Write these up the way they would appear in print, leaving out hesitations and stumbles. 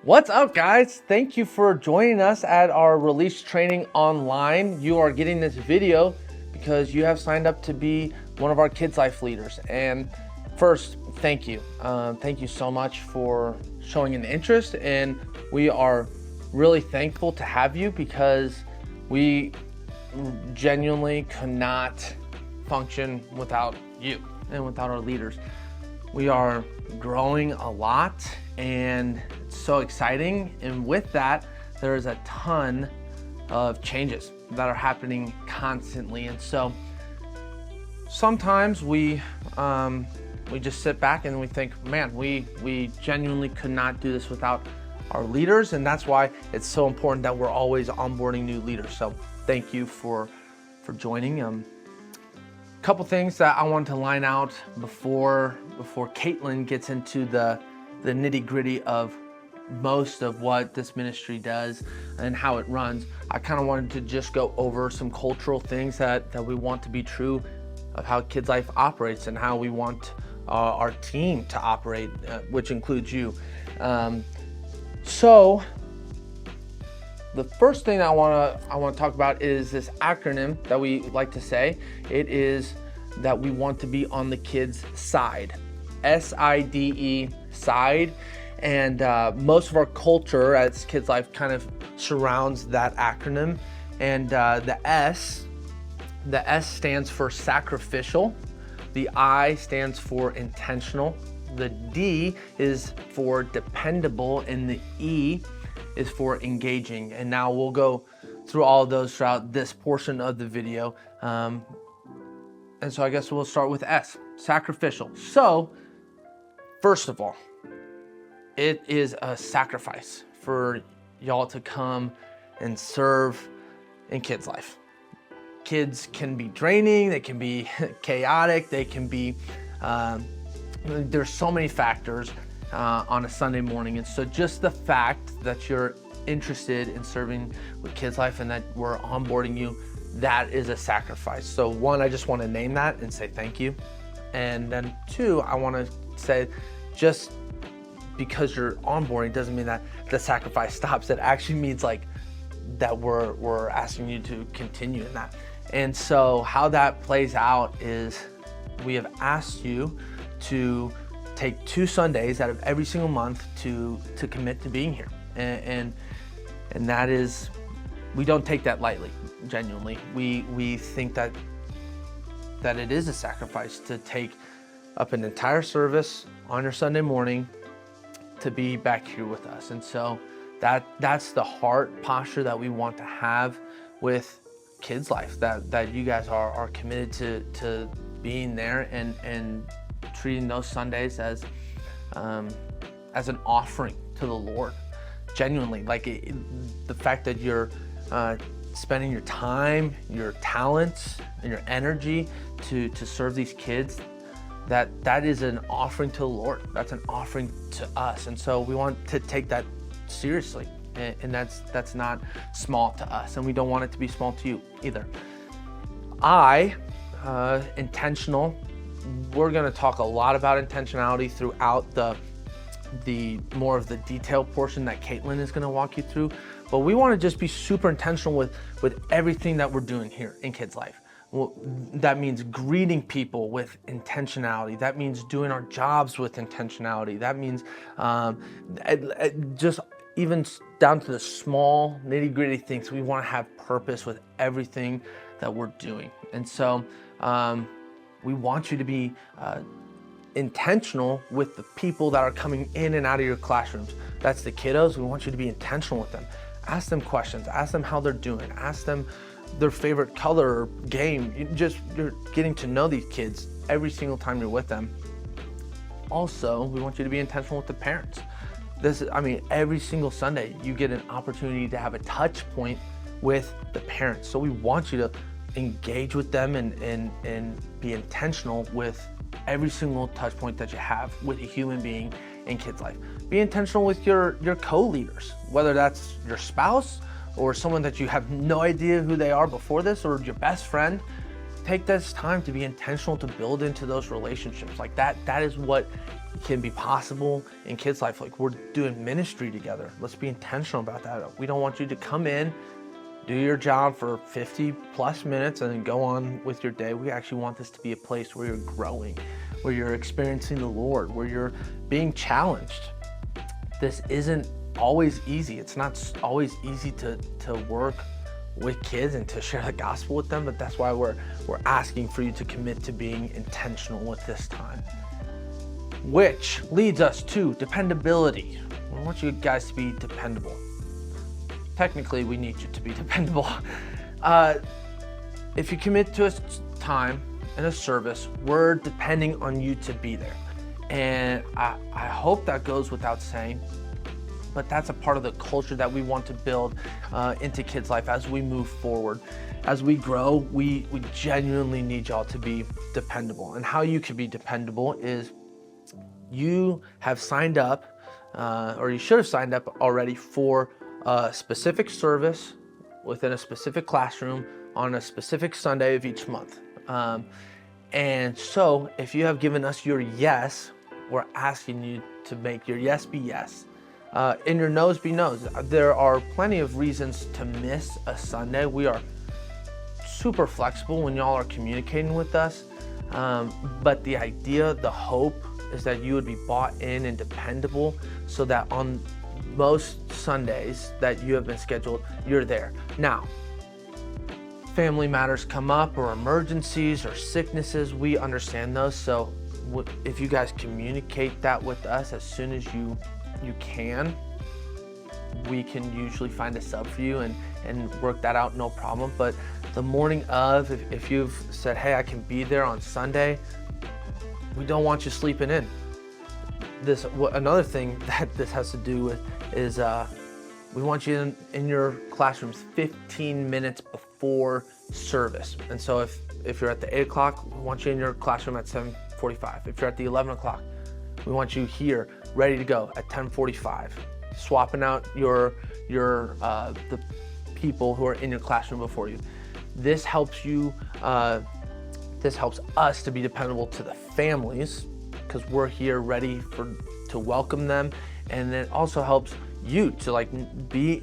What's up, guys? Thank you for joining us at our release training online. You are getting this video because you have signed up to be one of our Kids Life leaders. And first, thank you. Thank you so much for showing an interest. And we are really thankful to have you because we genuinely could not function without you and without our leaders. We are growing a lot and it's so exciting. And with that, there is a ton of changes that are happening constantly. And so sometimes we just sit back and we think, man, we genuinely could not do this without our leaders. And that's why it's so important that we're always onboarding new leaders. So thank you for joining. Couple things that I want to line out before Caitlin gets into the nitty-gritty of most of what this ministry does and how it runs. I kind of wanted to just go over some cultural things that we want to be true of how Kids Life operates and how we want our team to operate, which includes you. So the first thing I want to talk about is this acronym that we like to say. It is that we want to be on the kids' side, SIDE, side. And most of our culture as Kids Life kind of surrounds that acronym. And the S stands for sacrificial. The I stands for intentional. The D is for dependable, and the E is for engaging. And now we'll go through all of those throughout this portion of the video. And so I guess we'll start with S, sacrificial. So first of all, it is a sacrifice for y'all to come and serve in Kids Life. Kids can be draining, they can be chaotic, they can be, there's so many factors on a Sunday morning. And so just the fact that you're interested in serving with Kids Life and that we're onboarding you, that is a sacrifice. So one, I just want to name that and say thank you. And then two, I want to say just because you're onboarding doesn't mean that the sacrifice stops. It actually means like that we're asking you to continue in that. And so how that plays out is we have asked you to take 2 Sundays out of every single month to commit to being here. And that is, we don't take that lightly, genuinely. We think that it is a sacrifice to take up an entire service on your Sunday morning to be back here with us. And so that's the heart posture that we want to have with Kids Life, that you guys are committed to being there and treating those Sundays as an offering to the Lord. Genuinely, like the fact that you're spending your time, your talents, and your energy to serve these kids, that is an offering to the Lord. That's an offering to us. And so we want to take that seriously. And that's not small to us. And we don't want it to be small to you either. Intentional. We're going to talk a lot about intentionality throughout the more of the detailed portion that Caitlin is going to walk you through. But we want to just be super intentional with everything that we're doing here in Kids Life. Well, that means greeting people with intentionality. That means doing our jobs with intentionality. That means just even down to the small nitty-gritty things. We want to have purpose with everything that we're doing. And so we want you to be intentional with the people that are coming in and out of your classrooms. That's the kiddos. We want you to be intentional with them. Ask them questions. Ask them how they're doing. Ask them their favorite color or game. You're getting to know these kids every single time you're with them. Also, we want you to be intentional with the parents. Every single Sunday you get an opportunity to have a touch point with the parents. So we want you to engage with them and be intentional with every single touch point that you have with a human being in Kids Life. Be intentional with your co-leaders, whether that's your spouse or someone that you have no idea who they are before this, or your best friend. Take this time to be intentional to build into those relationships. Like that is what can be possible in Kidslife. Like, we're doing ministry together. Let's be intentional about that. We don't want you to come in, do your job for 50 plus minutes and then go on with your day. We actually want this to be a place where you're growing, where you're experiencing the Lord, where you're being challenged. This isn't always easy. It's not always easy to work with kids and to share the gospel with them, but that's why we're asking for you to commit to being intentional with this time. Which leads us to dependability. We want you guys to be dependable. Technically, we need you to be dependable. If you commit to a time and a service, we're depending on you to be there. And I hope that goes without saying, but that's a part of the culture that we want to build into Kidslife as we move forward. As we grow, we genuinely need y'all to be dependable. And how you can be dependable is you have signed up, or you should have signed up already for a specific service within a specific classroom on a specific Sunday of each month. And so if you have given us your yes, we're asking you to make your yes be yes. And your no's be no's. There are plenty of reasons to miss a Sunday. We are super flexible when y'all are communicating with us. But the idea, the hope is that you would be bought in and dependable so that on most Sundays that you have been scheduled, you're there. Now, family matters come up or emergencies or sicknesses, we understand those. So if you guys communicate that with us as soon as you can, we can usually find a sub for you and work that out, no problem. But the morning of, if you've said, hey, I can be there on Sunday, we don't want you sleeping in. Another thing that this has to do with is we want you in your classrooms 15 minutes before service. And so if you're at the 8 o'clock, we want you in your classroom at 7:45. If you're at the 11 o'clock, we want you here ready to go at 10:45, swapping out the people who are in your classroom before you. This helps you. This helps us to be dependable to the families because we're here ready to welcome them, and it also helps you to be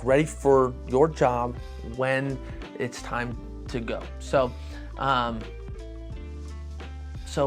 ready for your job when it's time to go. So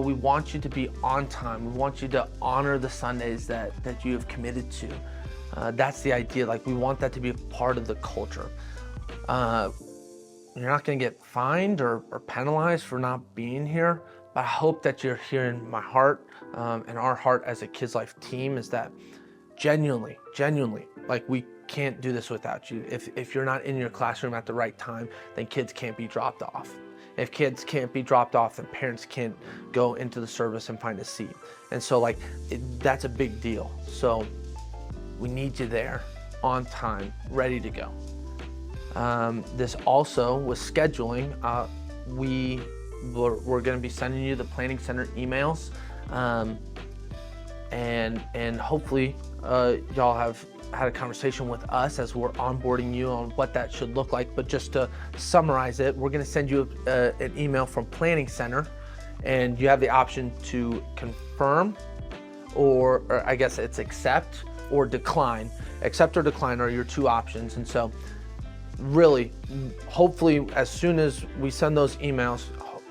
we want you to be on time. We want you to honor the Sundays that you have committed to. That's the idea. We want that to be a part of the culture. You're not going to get fined or penalized for not being here, but I hope that you're hearing my heart and our heart as a Kidslife team is that genuinely, we can't do this without you. If you're not in your classroom at the right time, then kids can't be dropped off. If kids can't be dropped off, then parents can't go into the service and find a seat. And so that's a big deal. So we need you there on time, ready to go. This also with scheduling, we're going to be sending you the Planning Center emails, and hopefully y'all have had a conversation with us as we're onboarding you on what that should look like. But just to summarize it, we're going to send you an email from Planning Center, and you have the option to confirm or I guess it's accept or decline. Accept or decline are your two options. And so really, hopefully, as soon as we send those emails,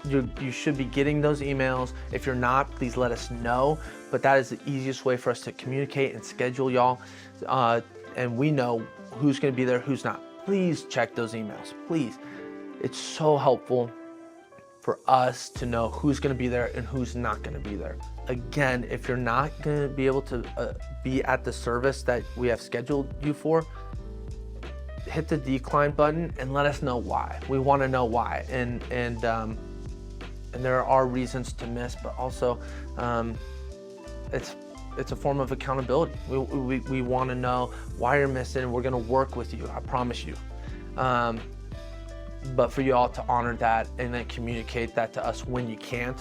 you should be getting those emails. If you're not, please let us know. But that is the easiest way for us to communicate and schedule y'all. And we know who's going to be there, who's not. Please check those emails, please. It's so helpful for us to know who's going to be there and who's not going to be there. Again, if you're not going to be able to be at the service that we have scheduled you for, hit the decline button and let us know why. We want to know why. And there are reasons to miss, but also it's a form of accountability. We want to know why you're missing. We're going to work with you, I promise you. But for you all to honor that and then communicate that to us when you can't,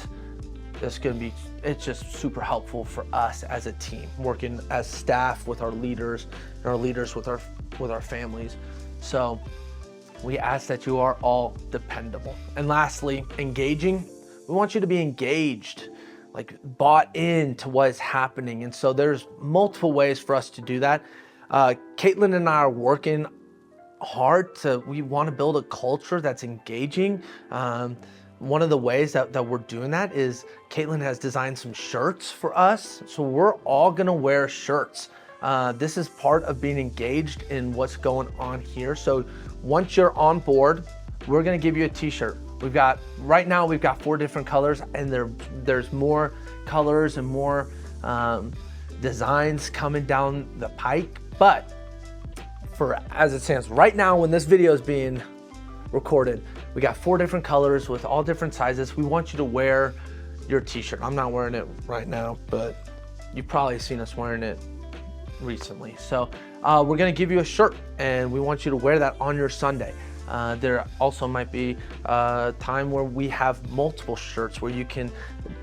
it's just super helpful for us as a team, working as staff with our leaders and our leaders with our families. So we ask that you are all dependable. And lastly, engaging. We want you to be engaged. bought into what is happening. And so there's multiple ways for us to do that. Caitlin and I are working hard we want to build a culture that's engaging. One of the ways that we're doing that is Caitlin has designed some shirts for us. So we're all gonna wear shirts. This is part of being engaged in what's going on here. So once you're on board, we're gonna give you a t-shirt. Right now we've got 4 different colors, and there's more colors and more designs coming down the pike. But as it stands right now, when this video is being recorded, we got 4 different colors with all different sizes. We want you to wear your t-shirt. I'm not wearing it right now, but you've probably seen us wearing it recently. So we're gonna give you a shirt, and we want you to wear that on your Sunday. There also might be a time where we have multiple shirts where you can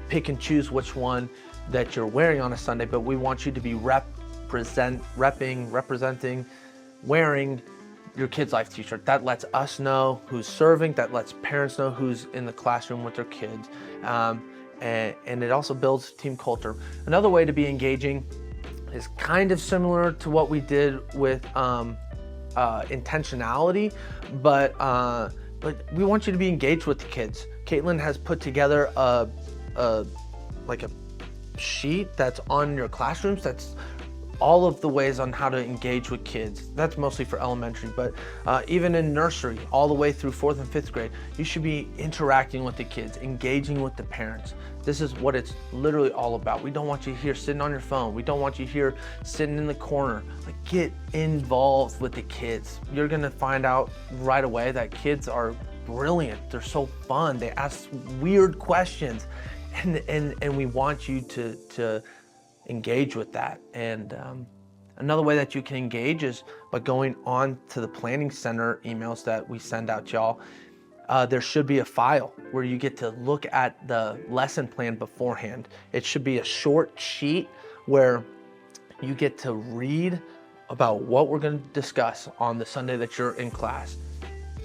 pick and choose which one that you're wearing on a Sunday, but we want you to be representing, wearing your Kidslife t-shirt. That lets us know who's serving, that lets parents know who's in the classroom with their kids. And it also builds team culture. Another way to be engaging is kind of similar to what we did with intentionality, but we want you to be engaged with the kids. Caitlin has put together a sheet that's on your classrooms, that's all of the ways on how to engage with kids. That's mostly for elementary, but even in nursery, all the way through 4th and 5th grade, you should be interacting with the kids, engaging with the parents. This is what it's literally all about. We don't want you here sitting on your phone. We don't want you here sitting in the corner. Get involved with the kids. You're gonna find out right away that kids are brilliant. They're so fun. They ask weird questions, and we want you to engage with that. And another way that you can engage is by going on to the planning center emails that we send out to y'all. There should be a file where you get to look at the lesson plan beforehand. It should be a short sheet where you get to read about what we're going to discuss on the Sunday that you're in class.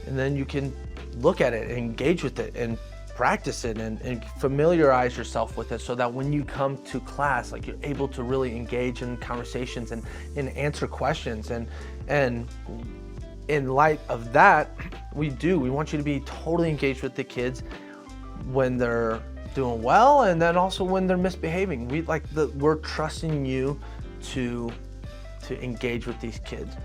And then you can look at it and engage with it and practice it and familiarize yourself with it, so that when you come to class, you're able to really engage in conversations and answer questions. And in light of that, we want you to be totally engaged with the kids when they're doing well, and then also when they're misbehaving. We're trusting you to engage with these kids.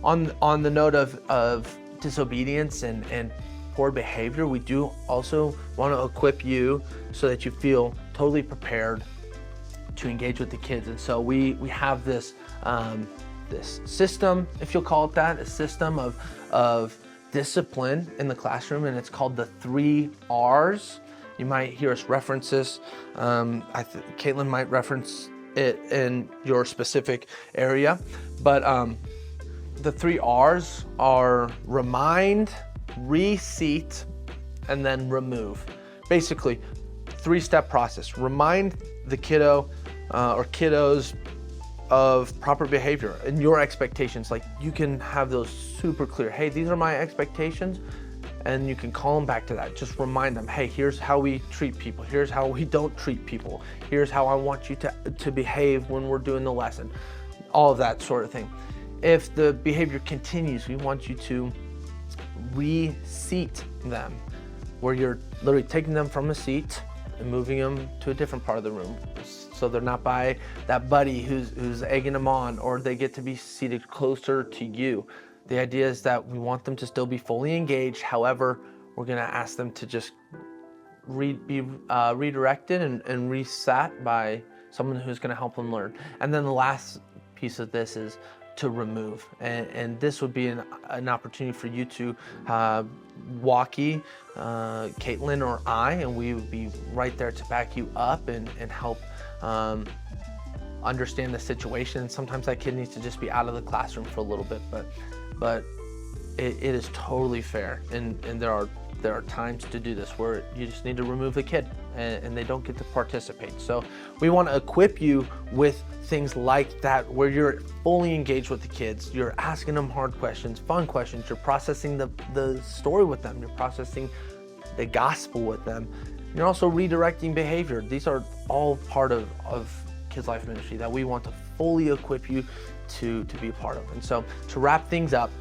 On the note of disobedience and poor behavior, we do also want to equip you so that you feel totally prepared to engage with the kids. And so we have this this system, if you'll call it that, a system of discipline in the classroom, and it's called the 3 R's. You might hear us reference this. Caitlin might reference it in your specific area, but the 3 R's are remind, reseat, and then remove. Basically, 3-step process. Remind the kiddo or kiddos of proper behavior and your expectations. You can have those super clear. Hey, these are my expectations, and you can call them back to that. Just remind them, hey, here's how we treat people. Here's how we don't treat people. Here's how I want you to behave when we're doing the lesson. All of that sort of thing. If the behavior continues, we want you to reseat them, where you're literally taking them from a seat and moving them to a different part of the room, so they're not by that buddy who's egging them on, or they get to be seated closer to you. The idea is that we want them to still be fully engaged. However, we're going to ask them to just be redirected and reset by someone who's going to help them learn. And then the last piece of this is to remove, and this would be an opportunity for you to walkie Caitlin or I, and we would be right there to back you up and help understand the situation. Sometimes that kid needs to just be out of the classroom for a little bit, but it is totally fair, and there are times to do this where you just need to remove the kid and they don't get to participate. So we want to equip you with things like that, where you're fully engaged with the kids. You're asking them hard questions, fun questions. You're processing the story with them. You're processing the gospel with them. You're also redirecting behavior. These are all part of Kids Life Ministry that we want to fully equip you to be a part of. And so to wrap things up,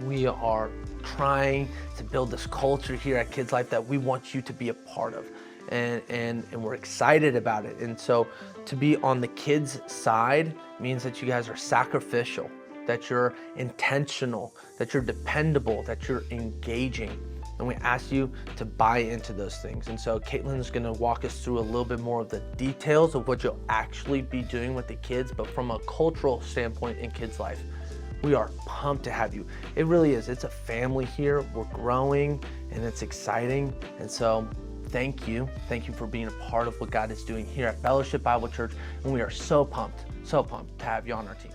we are trying to build this culture here at Kids Life that we want you to be a part of. And we're excited about it. And so to be on the kids' side means that you guys are sacrificial, that you're intentional, that you're dependable, that you're engaging. And we ask you to buy into those things. And so Caitlin's gonna walk us through a little bit more of the details of what you'll actually be doing with the kids, but from a cultural standpoint in Kids Life, we are pumped to have you. It really is, it's a family here, we're growing, and it's exciting. And so thank you for being a part of what God is doing here at Fellowship Bible Church, and we are so pumped to have you on our team.